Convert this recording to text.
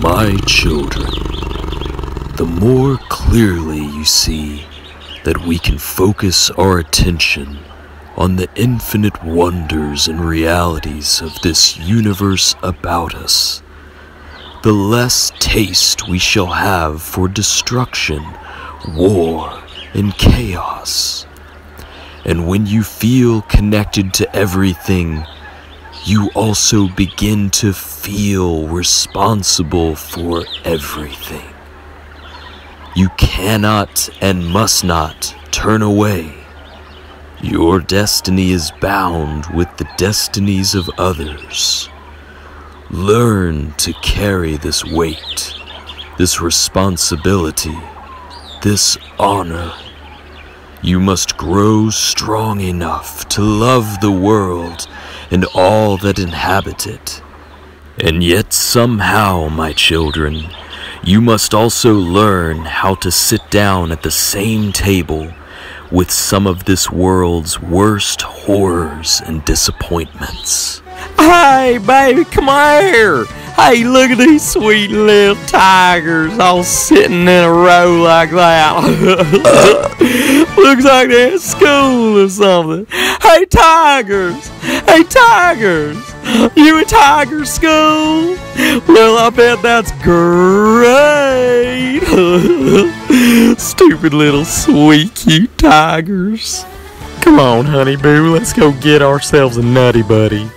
My children, the more clearly you see that we can focus our attention on the infinite wonders and realities of this universe about us, the less taste we shall have for destruction, war, and chaos. And when you feel connected to everything, you also begin to feel responsible for everything. You cannot and must not turn away. Your destiny is bound with the destinies of others. Learn to carry this weight, this responsibility, this honor. You must grow strong enough to love the world and all that inhabit it. And yet somehow, my children, you must also learn how to sit down at the same table with some of this world's worst horrors and disappointments. Hey, baby, come here. Hey, look at these sweet little tigers all sitting in a row like that. Looks like they're at school or something. Hey, tigers. Hey, tigers. You in tiger school? Well, I bet that's great. Stupid little sweet cute tigers. Come on, honey boo, let's go get ourselves a nutty buddy.